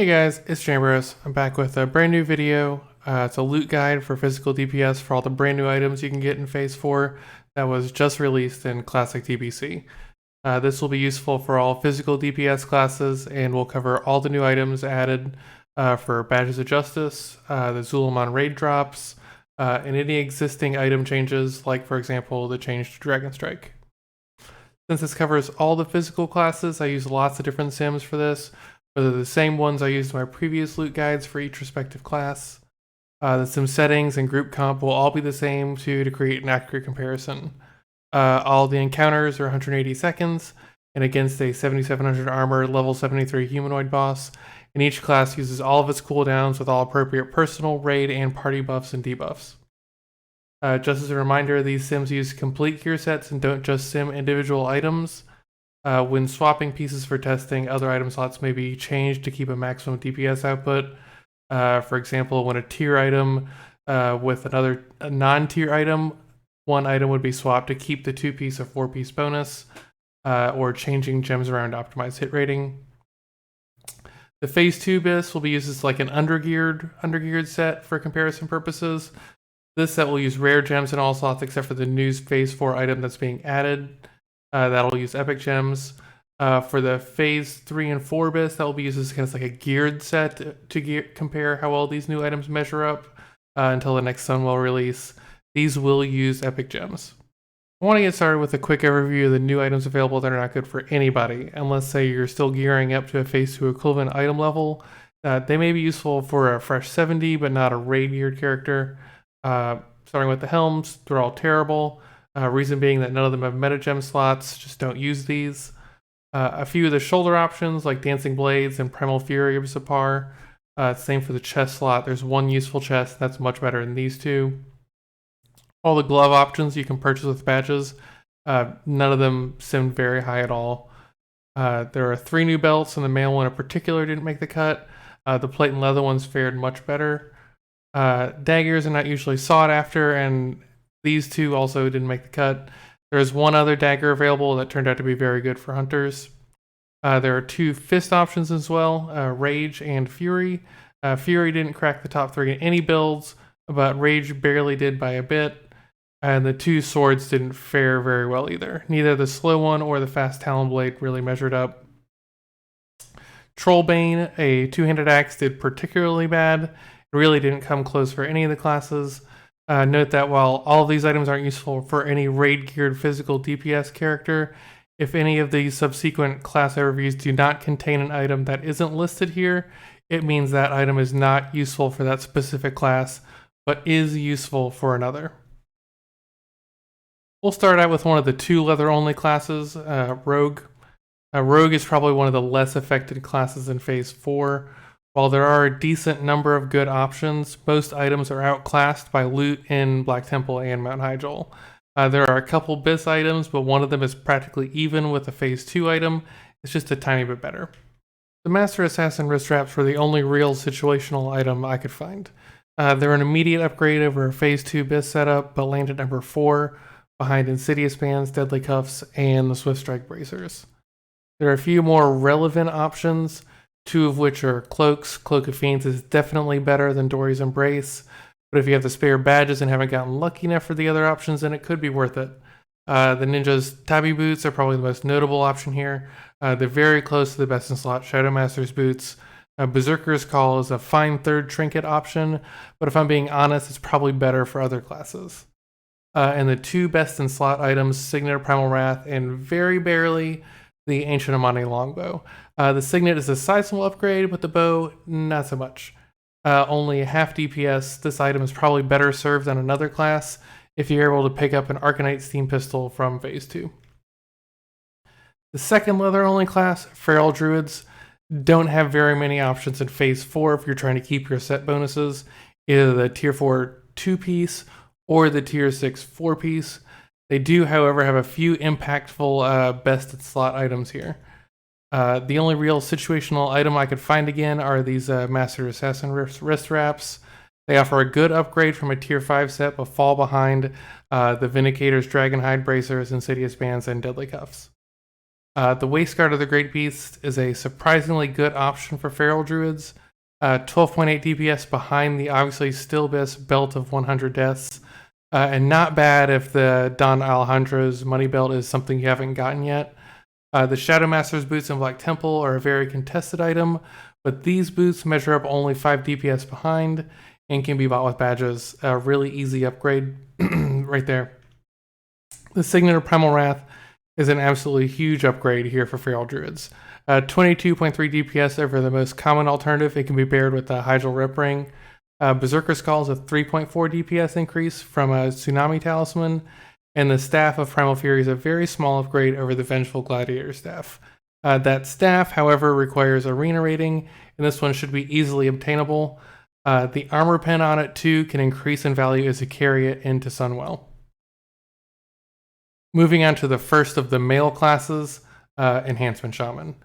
Hey guys, it's Chambers. I'm back with a brand new video. It's a loot guide for physical DPS for all the brand new items you can get in Phase 4 that was just released in Classic TBC. This will be useful for all physical DPS classes and will cover all the new items added for Badges of Justice, the Zul'aman raid drops, and any existing item changes like, for example, the change to Dragonstrike. Since this covers all the physical classes, I use lots of different sims for this. But they're the same ones I used in my previous loot guides for each respective class. The sim settings and group comp will all be the same to create an accurate comparison. All the encounters are 180 seconds, and against a 7700 armor level 73 humanoid boss, and each class uses all of its cooldowns with all appropriate personal, raid, and party buffs and debuffs. Just as a reminder, these sims use complete gear sets and don't just sim individual items. When swapping pieces for testing, other item slots may be changed to keep a maximum DPS output. For example, when a tier item with a non-tier item, one item would be swapped to keep the 2-piece or 4-piece bonus, or changing gems around to optimize hit rating. The Phase 2 BIS will be used as like an undergeared set for comparison purposes. This set will use rare gems in all slots except for the new Phase 4 item that's being added. That'll use epic gems. For the Phase 3 and 4 BIS, that will be used as kind of like a geared set to compare how well these new items measure up until the next Sunwell release. These will use epic gems. I want to get started with a quick overview of the new items available that are not good for anybody, unless say you're still gearing up to a Phase 2 equivalent item level. They may be useful for a fresh 70, but not a raid geared character. Starting with the helms, they're all terrible. Reason being that none of them have meta gem slots, just don't use these. A few of the shoulder options like Dancing Blades and Primal Fury are subpar. Same for the chest slot, there's one useful chest that's much better than these two. All the glove options you can purchase with badges, none of them seemed very high at all. There are 3 new belts, and the male one in particular didn't make the cut. The plate and leather ones fared much better. Daggers are not usually sought after, and these two also didn't make the cut. There's one other dagger available that turned out to be very good for hunters. There are 2 fist options as well, Rage and Fury. Fury didn't crack the top 3 in any builds, but Rage barely did by a bit. And the 2 swords didn't fare very well either. Neither the slow one or the fast Talon Blade really measured up. Trollbane, a 2-handed axe, did particularly bad. It really didn't come close for any of the classes. Note that while all of these items aren't useful for any raid-geared physical DPS character, if any of these subsequent class overviews do not contain an item that isn't listed here, it means that item is not useful for that specific class, but is useful for another. We'll start out with one of the 2 leather-only classes, Rogue. Rogue is probably one of the less affected classes in Phase 4. While there are a decent number of good options, most items are outclassed by loot in Black Temple and Mount Hyjal. There are a couple BIS items, but one of them is practically even with a Phase 2 item. It's just a tiny bit better. The Master Assassin wrist wraps were the only real situational item I could find. They're an immediate upgrade over a Phase 2 BIS setup, but land at number 4, behind Insidious Bands, Deadly Cuffs, and the Swift Strike Bracers. There are a few more relevant options, 2 of which are Cloaks. Cloak of Fiends is definitely better than Dory's Embrace, but if you have the spare badges and haven't gotten lucky enough for the other options, then it could be worth it. The Ninja's Tabi Boots are probably the most notable option here. They're very close to the best in slot Shadowmaster's Boots. Berserker's Call is a fine 3rd trinket option, but if I'm being honest, it's probably better for other classes. And the 2 best in slot items, Signet of Primal Wrath, and very barely the Ancient Amani Longbow. The Signet is a sizable upgrade, but the bow, not so much. Only half DPS, this item is probably better served on another class if you're able to pick up an Arcanite Steam Pistol from Phase 2. The second leather-only class, Feral Druids, don't have very many options in Phase 4 if you're trying to keep your set bonuses, either the Tier 4 2-piece or the Tier 6 4-piece. They do, however, have a few impactful best in slot items here. The only real situational item I could find again are these Master Assassin wrist wraps. They offer a good upgrade from a Tier 5 set, but fall behind the Vindicator's Dragonhide Bracers, Insidious Bands, and Deadly Cuffs. The Waistguard of the Great Beast is a surprisingly good option for Feral Druids. 12.8 DPS behind the obviously still best belt of 100 deaths. And not bad if the Don Alejandro's money belt is something you haven't gotten yet. The Shadowmaster's boots in Black Temple are a very contested item, but these boots measure up only 5 DPS behind and can be bought with badges. A really easy upgrade right there. The Signet of Primal Wrath is an absolutely huge upgrade here for Feral Druids. 22.3 DPS over the most common alternative. It can be paired with the Hyjal Rep Ring. Berserker's Call is a 3.4 DPS increase from a Tsunami Talisman, and the Staff of Primal Fury is a very small upgrade over the Vengeful Gladiator Staff. That staff, however, requires arena rating, and this one should be easily obtainable. The armor pen on it too can increase in value as you carry it into Sunwell. Moving on to the first of the male classes, Enhancement Shaman.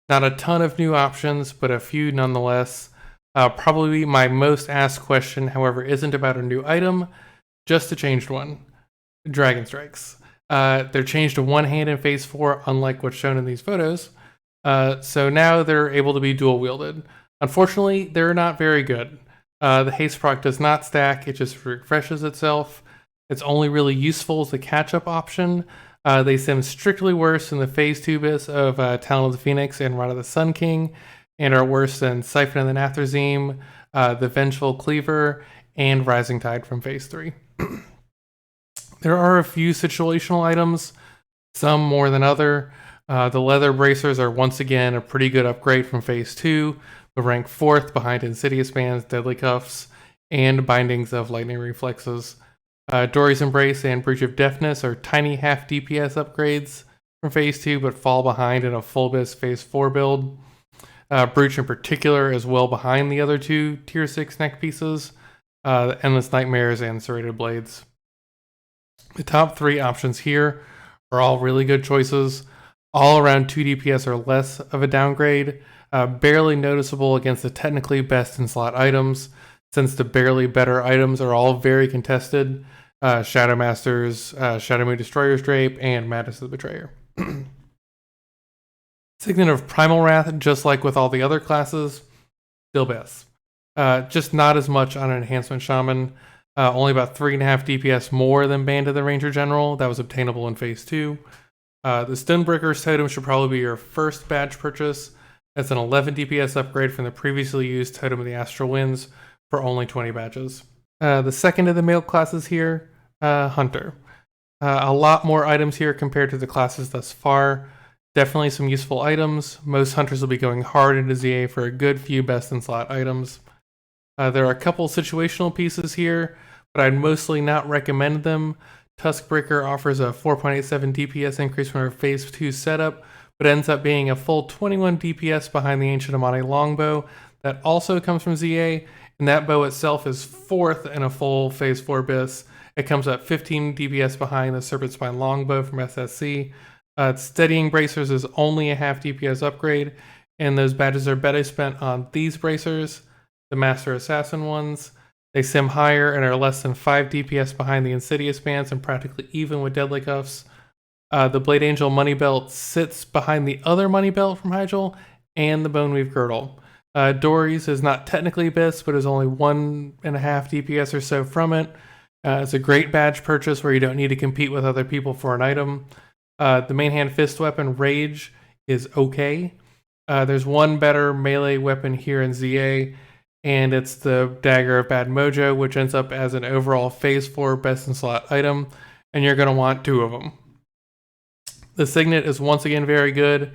Not a ton of new options, but a few nonetheless. Probably my most asked question, however, isn't about a new item, just a changed one. Dragonstrikes. They're changed to one hand in Phase 4, unlike what's shown in these photos. So now they're able to be dual wielded. Unfortunately, they're not very good. The haste proc does not stack, it just refreshes itself. It's only really useful as a catch-up option. They seem strictly worse than the Phase 2 bits of Talon of the Phoenix and Rod of the Sun King, and are worse than Siphon of the Natharzim, the Vengeful Cleaver, and Rising Tide from Phase 3. There are a few situational items, some more than other. The leather bracers are once again a pretty good upgrade from Phase 2, but rank 4th behind Insidious Bands, Deadly Cuffs, and Bindings of Lightning Reflexes. Dory's Embrace and Breach of Deafness are tiny half DPS upgrades from Phase 2, but fall behind in a full best Phase 4 build. Breach in particular is well behind the other two Tier 6 neck pieces, Endless Nightmares and Serrated Blades. The top 3 options here are all really good choices, all around 2 DPS or less of a downgrade, barely noticeable against the technically best in slot items, since the barely better items are all very contested. Shadowmasters, Shadow Moon Destroyer's Drape, and Madness of the Betrayer. Signet of Primal Wrath, just like with all the other classes, still best. Just not as much on an Enhancement Shaman. Only about 3.5 DPS more than Band of the Ranger General. That was obtainable in Phase 2. The Stonebreaker's Totem should probably be your first badge purchase. That's an 11 DPS upgrade from the previously used Totem of the Astral Winds for only 20 badges. The second of the male classes here, Hunter. A lot more items here compared to the classes thus far. Definitely some useful items. Most hunters will be going hard into ZA for a good few best in slot items. There are a couple situational pieces here, but I'd mostly not recommend them. Tuskbreaker offers a 4.87 DPS increase from our Phase 2 setup, but ends up being a full 21 DPS behind the Ancient Amani longbow. That also comes from ZA, and that bow itself is 4th in a full Phase 4 bis. It comes up 15 DPS behind the Serpent Spine longbow from SSC. Steadying Bracers is only a half DPS upgrade, and those badges are better spent on these bracers, the Master Assassin ones. They sim higher and are less than 5 DPS behind the Insidious Bands and practically even with Deadly Cuffs. The Blade Angel Money Belt sits behind the other Money Belt from Hyjal and the Boneweave Girdle. Dory's is not technically best, but is only 1.5 DPS or so from it. It's a great badge purchase where you don't need to compete with other people for an item. The main hand fist weapon, Rage, is okay. There's one better melee weapon here in ZA, and it's the Dagger of Bad Mojo, which ends up as an overall Phase 4 best in slot item, and you're going to want 2 of them. The Signet is once again very good,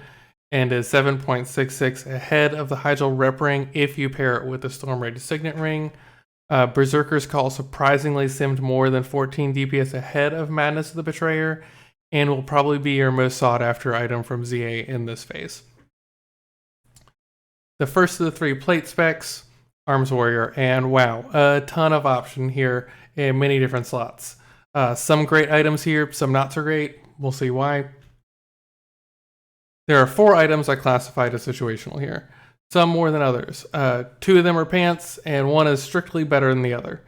and is 7.66 ahead of the Hyjal Rep Ring if you pair it with the Stormrage Signet Ring. Berserker's Call surprisingly simmed more than 14 DPS ahead of Madness of the Betrayer, and will probably be your most sought after item from ZA in this phase. The first of the 3 plate specs, Arms Warrior, and wow, a ton of option here in many different slots. Some great items here, some not so great. We'll see why. There are 4 items I classified as situational here, some more than others. 2 of them are pants, and 1 is strictly better than the other.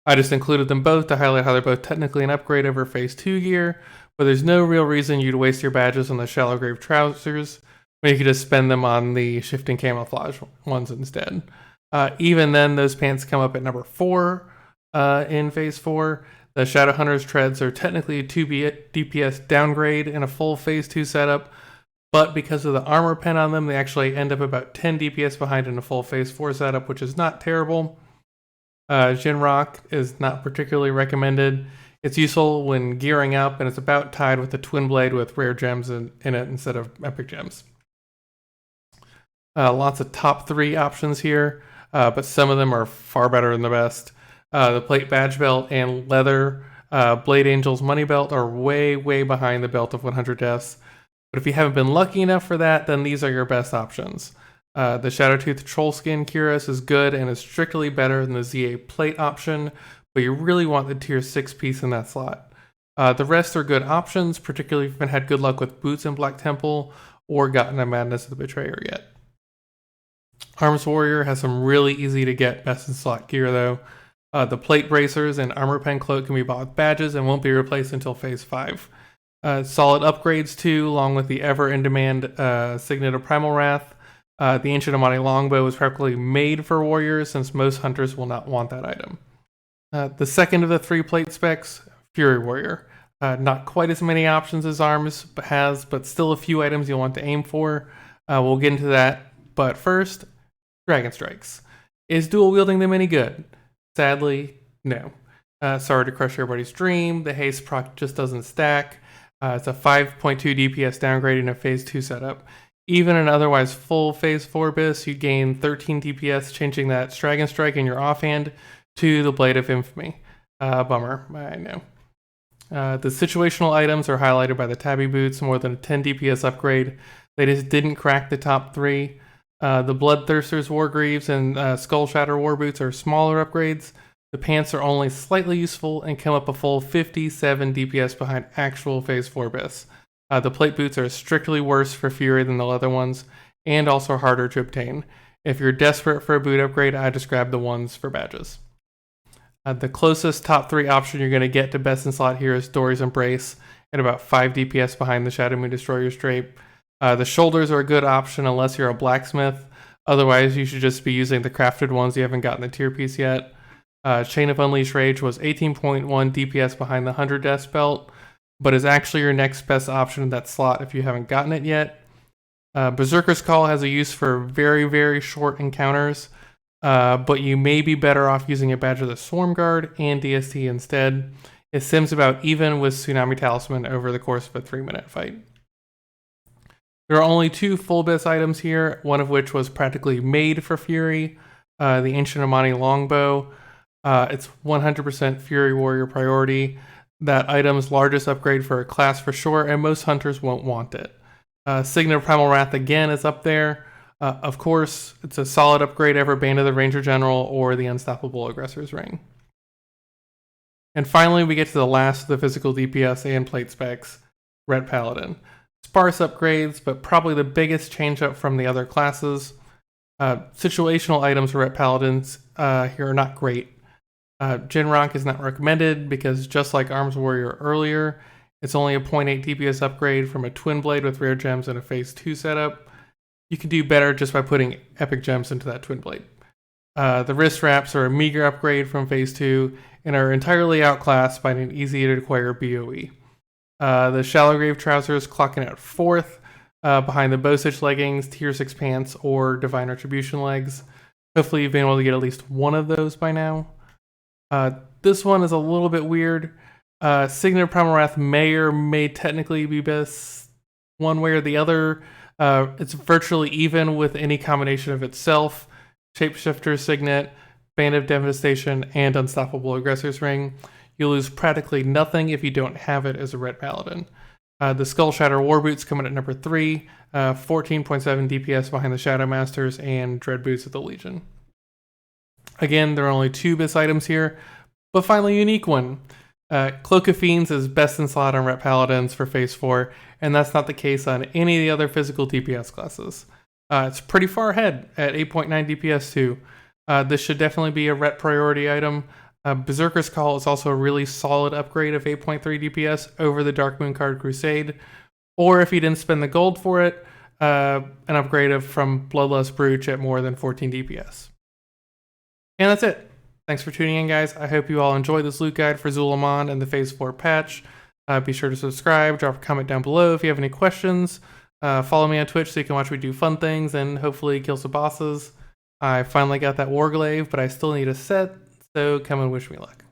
I just included them both to highlight how they're both technically an upgrade over Phase 2 gear, but there's no real reason you'd waste your badges on the Shallow Grave Trousers when you could just spend them on the Shifting Camouflage ones instead. Even then, those pants come up at number 4 in Phase 4. The Shadowhunter's Treads are technically a 2 DPS downgrade in a full Phase 2 setup, but because of the armor pen on them, they actually end up about 10 DPS behind in a full Phase 4 setup, which is not terrible. Jin Rock is not particularly recommended. It's useful when gearing up, and it's about tied with the Twin Blade with rare gems in it instead of epic gems. Lots of top 3 options here, but some of them are far better than the best. The Plate Badge Belt and Leather Blade Angel's Money Belt are way, way behind the Belt of 100 Deaths. But if you haven't been lucky enough for that, then these are your best options. The Shadowtooth Troll Skin Cuirass is good and is strictly better than the ZA Plate option, but you really want the tier 6 piece in that slot. The rest are good options, particularly if you haven't had good luck with boots in Black Temple or gotten a Madness of the Betrayer yet. Arms Warrior has some really easy to get best in slot gear though. The Plate Bracers and Armor Pen Cloak can be bought with badges and won't be replaced until Phase 5. Solid upgrades too, along with the ever in demand Signet of Primal Wrath. The Ancient Amani Longbow is practically made for warriors since most hunters will not want that item. The second of the 3 plate specs, Fury Warrior. Not quite as many options as Arms has, but still a few items you'll want to aim for. We'll get into that, but first, Dragonstrikes. Is dual wielding them any good? Sadly, no. Sorry to crush everybody's dream, the haste proc just doesn't stack. It's a 5.2 DPS downgrade in a Phase 2 setup. Even in otherwise full Phase 4 bis, you gain 13 DPS, changing that Dragonstrike in your offhand to the Blade of Infamy. Bummer, I know. The situational items are highlighted by the Tabby Boots, more than a 10 DPS upgrade. They just didn't crack the top 3. The Bloodthirster's Wargreaves and Skull Shatter War Boots are smaller upgrades. The pants are only slightly useful and come up a full 57 DPS behind actual Phase 4 bis. The plate boots are strictly worse for Fury than the leather ones, and also harder to obtain. If you're desperate for a boot upgrade, I just grab the ones for badges. The closest top 3 option you're going to get to best in slot here is Dory's Embrace, at about 5 DPS behind the Shadow Moon Destroyer's Drape. The shoulders are a good option unless you're a blacksmith. Otherwise, you should just be using the crafted ones you haven't gotten the tier piece yet. Chain of Unleashed Rage was 18.1 DPS behind the 100 Deaths belt, but is actually your next best option in that slot if you haven't gotten it yet. Berserker's Call has a use for very, very short encounters, but you may be better off using a badge of the Swarm Guard and DST instead. It sims about even with Tsunami Talisman over the course of a 3-minute fight. There are only 2 full bis items here, one of which was practically made for Fury, the Ancient Amani Longbow. It's 100% Fury Warrior priority. That item's largest upgrade for a class for sure, and most hunters won't want it. Signet of Primal Wrath again is up there. Of course, it's a solid upgrade over Band of the Ranger General or the Unstoppable Aggressor's Ring. And finally, we get to the last of the physical DPS and plate specs, Ret Paladin. Sparse upgrades, but probably the biggest change up from the other classes. Situational items for Ret Paladins here are not great. Jin Rock is not recommended because just like Arms Warrior earlier, it's only a 0.8 DPS upgrade from a Twin Blade with rare gems in a Phase 2 setup. You can do better just by putting epic gems into that Twin Blade. The wrist wraps are a meager upgrade from Phase 2 and are entirely outclassed by an easy to acquire BOE. The Shallow Grave Trousers clocking at 4th, behind the Bowstitch Leggings, Tier 6 Pants, or Divine Retribution Legs. Hopefully you've been able to get at least one of those by now. This one is a little bit weird. Signet of Primal Wrath may or may technically be best one way or the other. It's virtually even with any combination of itself, Shapeshifter Signet, Band of Devastation, and Unstoppable Aggressor's Ring. You lose practically nothing if you don't have it as a Ret Paladin. The Skull Shatter War Boots come in at number 3, 14.7 DPS behind the Shadow Masters and Dread Boots of the Legion. Again, there are only 2 bis items here, but finally a unique one. Cloak of Fiends is best in slot on Ret Paladins for Phase 4, and that's not the case on any of the other physical DPS classes. It's pretty far ahead at 8.9 DPS too. This should definitely be a Ret priority item. Berserker's Call is also a really solid upgrade of 8.3 DPS over the Dark Moon Card Crusade. Or if you didn't spend the gold for it, an upgrade from Bloodlust Brooch at more than 14 DPS. And that's it. Thanks for tuning in, guys. I hope you all enjoyed this loot guide for Zul'aman and the Phase 4 patch. Be sure to subscribe, drop a comment down below if you have any questions. Follow me on Twitch so you can watch me do fun things and hopefully kill some bosses. I finally got that Warglaive, but I still need a set, so come and wish me luck.